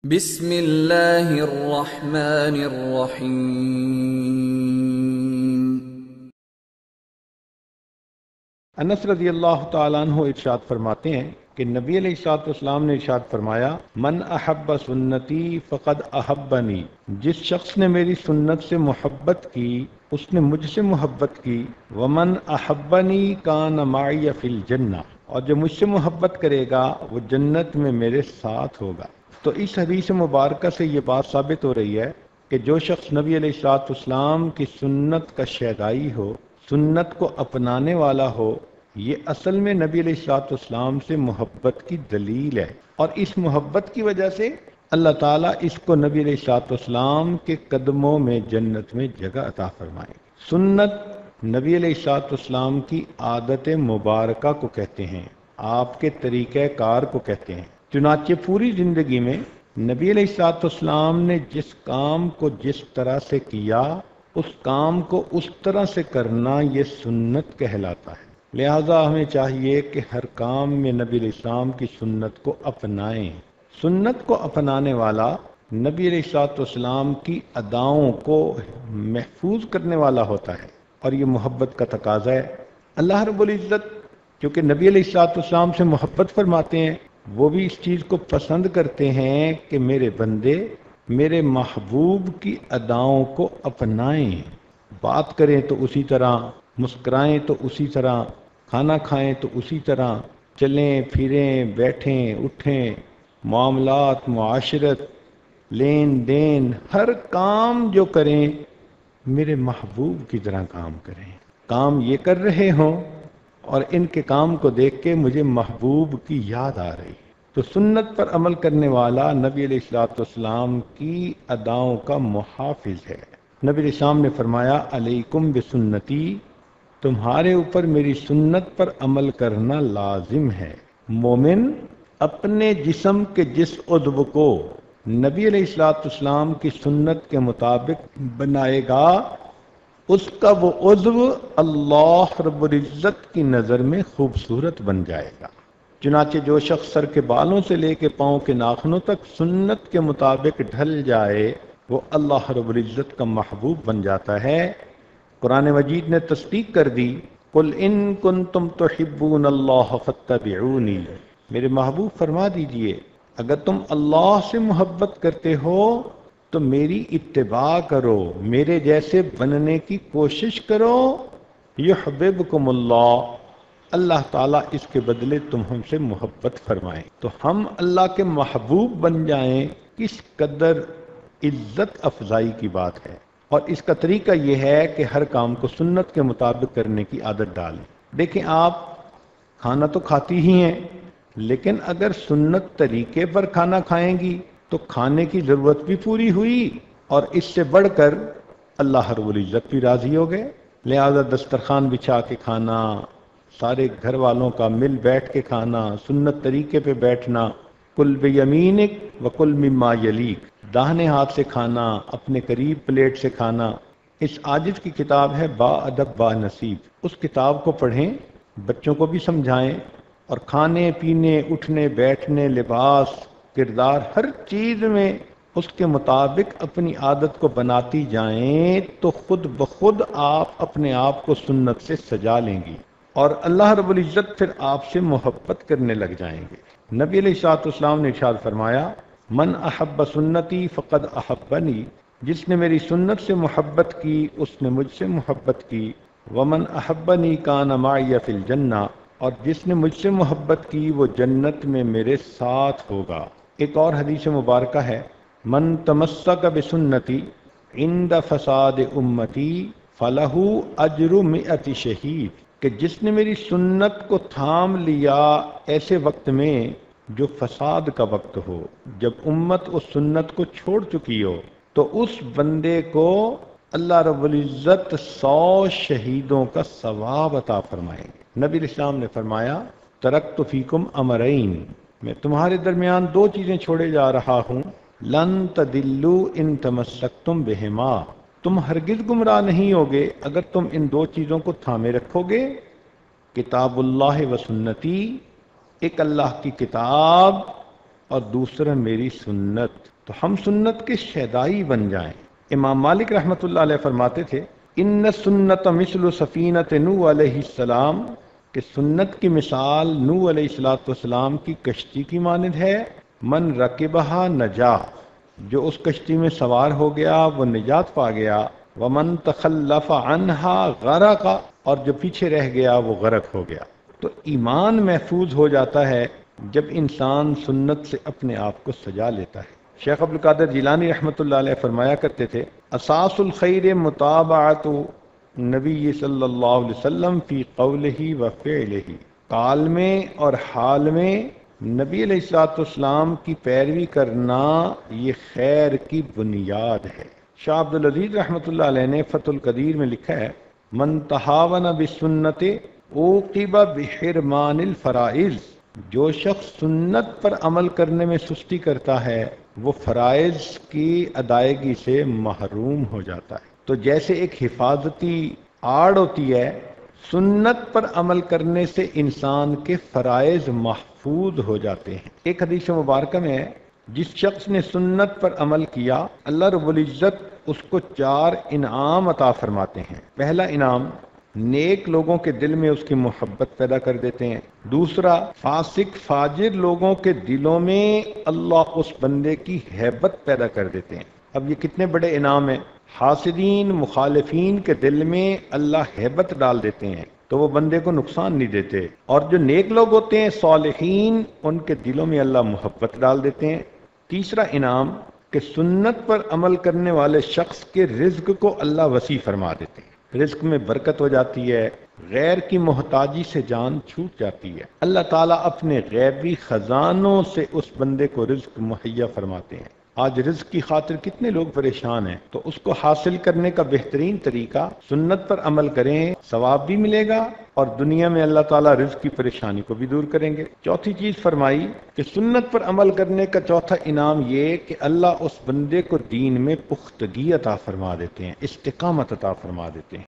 بسم اللہ الرحمن الرحیم۔ انس رضی اللہ تعالیٰ عنہ ارشاد فرماتے ہیں کہ نبی علیہ الصلوۃ والسلام نے ارشاد فرمایا، من احب سنتی فقد احبنی، جس شخص نے میری سنت سے محبت کی اس نے مجھ سے محبت کی، ومن احبنی کان معی فی الجنہ، اور جو مجھ سے محبت کرے گا وہ جنت میں میرے ساتھ ہوگا۔ تو اس حدیث مبارکہ سے یہ بات ثابت ہو رہی ہے کہ جو شخص نبی علیہ الصلوۃ والسلام کی سنت کا شیدائی ہو، سنت کو اپنانے والا ہو، یہ اصل میں نبی علیہ الصلوۃ والسلام سے محبت کی دلیل ہے، اور اس محبت کی وجہ سے اللہ تعالیٰ اس کو نبی علیہ الصلوۃ والسلام کے قدموں میں جنت میں جگہ عطا فرمائے۔ سنت نبی علیہ الصلوۃ والسلام کی عادت مبارکہ کو کہتے ہیں، آپ کے طریقہ کار کو کہتے ہیں۔ چنانچہ پوری زندگی میں نبی علیہ الصلوۃ والسلام نے جس کام کو جس طرح سے کیا، اس کام کو اس طرح سے کرنا یہ سنت کہلاتا ہے۔ لہذا ہمیں چاہیے کہ ہر کام میں نبی علیہ السلام کی سنت کو اپنائیں۔ سنت کو اپنانے والا نبی علیہ الصلوۃ والسلام کی اداؤں کو محفوظ کرنے والا ہوتا ہے، اور یہ محبت کا تقاضا ہے۔ اللہ رب العزت کیونکہ نبی علیہ الصلوۃ والسلام سے محبت فرماتے ہیں، وہ بھی اس چیز کو پسند کرتے ہیں کہ میرے بندے میرے محبوب کی اداؤں کو اپنائیں، بات کریں تو اسی طرح، مسکرائیں تو اسی طرح، کھانا کھائیں تو اسی طرح، چلیں پھریں بیٹھیں اٹھیں، معاملات معاشرت لین دین ہر کام جو کریں میرے محبوب کی طرح کام کریں۔ کام یہ کر رہے ہوں اور ان کے کام کو دیکھ کے مجھے محبوب کی یاد آ رہی، تو سنت پر عمل کرنے والا نبی علیہ الصلوۃ والسلام کی اداؤں کا محافظ ہے۔ نبی علیہ السلام نے فرمایا، علیکم بسنتی، تمہارے اوپر میری سنت پر عمل کرنا لازم ہے۔ مومن اپنے جسم کے جس عضو کو نبی علیہ الصلوۃ والسلام کی سنت کے مطابق بنائے گا، اس کا وہ عضو اللہ رب العزت کی نظر میں خوبصورت بن جائے گا۔ چنانچہ جو شخص سر کے بالوں سے لے کے پاؤں کے ناخنوں تک سنت کے مطابق ڈھل جائے وہ اللہ رب العزت کا محبوب بن جاتا ہے۔ قرآن مجید نے تصدیق کر دی، قل ان کنتم تحبون اللہ فاتبعونی، میرے محبوب فرما دیجئے اگر تم اللہ سے محبت کرتے ہو تو میری اتباع کرو، میرے جیسے بننے کی کوشش کرو، یحببکم اللہ، اللہ تعالیٰ اس کے بدلے تم ہم سے محبت فرمائیں۔ تو ہم اللہ کے محبوب بن جائیں، کس قدر عزت افزائی کی بات ہے۔ اور اس کا طریقہ یہ ہے کہ ہر کام کو سنت کے مطابق کرنے کی عادت ڈالیں۔ دیکھیں، آپ کھانا تو کھاتی ہی ہیں، لیکن اگر سنت طریقے پر کھانا کھائیں گی تو کھانے کی ضرورت بھی پوری ہوئی، اور اس سے بڑھ کر اللہ رب العزت بھی راضی ہو گئے۔ لہذا دسترخوان بچھا کے کھانا، سارے گھر والوں کا مل بیٹھ کے کھانا، سنت طریقے پہ بیٹھنا، کل بیمینک وکل مما یلیک، داہنے ہاتھ سے کھانا، اپنے قریب پلیٹ سے کھانا۔ اس عاجز کی کتاب ہے با ادب با نصیب، اس کتاب کو پڑھیں، بچوں کو بھی سمجھائیں، اور کھانے پینے اٹھنے بیٹھنے لباس کردار ہر چیز میں اس کے مطابق اپنی عادت کو بناتی جائیں تو خود بخود آپ اپنے آپ کو سنت سے سجا لیں گی، اور اللہ رب العزت پھر آپ سے محبت کرنے لگ جائیں گے۔ نبی علیہ الصلوۃ والسلام نے ارشاد فرمایا، من احب سنتی فقد احبنی، جس نے میری سنت سے محبت کی اس نے مجھ سے محبت کی، ومن احبنی کان معی فی الجنہ، اور جس نے مجھ سے محبت کی وہ جنت میں میرے ساتھ ہوگا۔ ایک اور حدیث مبارکہ ہے، من تمسک بسنتی عند فساد امتی فلہ اجر 100 شہید، کہ جس نے میری سنت کو تھام لیا ایسے وقت میں جو فساد کا وقت ہو، جب امت اس سنت کو چھوڑ چکی ہو، تو اس بندے کو اللہ رب العزت 100 شہیدوں کا ثواب عطا فرمائیں گے۔ نبی الاسلام نے فرمایا، ترکت فیکم امرین، میں تمہارے درمیان 2 چیزیں چھوڑے جا رہا ہوں، لن تدلوا ان تمسکتم بہما، تم ہرگز گمراہ نہیں ہوگے اگر تم ان 2 چیزوں کو تھامے رکھو گے، کتاب اللہ و سنتی، ایک اللہ کی کتاب اور دوسرا میری سنت، تو ہم سنت کے شیدائی بن جائیں۔ امام مالک رحمۃ اللہ علیہ فرماتے تھے ان سنت مثل سفینۃ نوح علیہ السلام، کہ سنت کی مثال نوح علیہ السلام کی کشتی کی مانند ہے، من رکبہا نجا، جو اس کشتی میں سوار ہو گیا وہ نجات پا گیا، ومن تخلف عنہا غرق، اور جو پیچھے رہ گیا وہ غرق ہو گیا۔ تو ایمان محفوظ ہو جاتا ہے جب انسان سنت سے اپنے آپ کو سجا لیتا ہے۔ شیخ عبد القادر جیلانی رحمۃ اللہ علیہ فرمایا کرتے تھے اساس الخیر متابعت نبی صلی اللہ علیہ وسلم فی قولہ و فعلہ، قال میں اور حال میں نبی علیہ الصلوۃ والسلام کی پیروی کرنا یہ خیر کی بنیاد ہے۔ شاہ عبد العزیز رحمۃ اللہ علیہ نے فتح القدیر میں لکھا ہے من تہاون بسنت عوقب بحرمان الفرائض، جو شخص سنت پر عمل کرنے میں سستی کرتا ہے وہ فرائض کی ادائیگی سے محروم ہو جاتا ہے۔ تو جیسے ایک حفاظتی آڑ ہوتی ہے، سنت پر عمل کرنے سے انسان کے فرائض محفوظ ہو جاتے ہیں۔ ایک حدیث مبارکہ میں ہے جس شخص نے سنت پر عمل کیا اللہ رب العزت اس کو 4 انعام عطا فرماتے ہیں۔ پہلا انعام، نیک لوگوں کے دل میں اس کی محبت پیدا کر دیتے ہیں۔ دوسرا، فاسق فاجر لوگوں کے دلوں میں اللہ اس بندے کی ہیبت پیدا کر دیتے ہیں۔ اب یہ کتنے بڑے انعام ہیں۔ حاسدین مخالفین کے دل میں اللہ ہیبت ڈال دیتے ہیں تو وہ بندے کو نقصان نہیں دیتے، اور جو نیک لوگ ہوتے ہیں صالحین ان کے دلوں میں اللہ محبت ڈال دیتے ہیں۔ تیسرا انعام کہ سنت پر عمل کرنے والے شخص کے رزق کو اللہ وسیع فرما دیتے ہیں، رزق میں برکت ہو جاتی ہے، غیر کی محتاجی سے جان چھوٹ جاتی ہے۔ اللہ تعالیٰ اپنے غیبی خزانوں سے اس بندے کو رزق مہیا فرماتے ہیں۔ آج رزق کی خاطر کتنے لوگ پریشان ہیں، تو اس کو حاصل کرنے کا بہترین طریقہ سنت پر عمل کریں، ثواب بھی ملے گا اور دنیا میں اللہ تعالیٰ رزق کی پریشانی کو بھی دور کریں گے۔ چوتھی چیز فرمائی کہ سنت پر عمل کرنے کا چوتھا انعام یہ کہ اللہ اس بندے کو دین میں پختگی عطا فرما دیتے ہیں، استقامت عطا فرما دیتے ہیں۔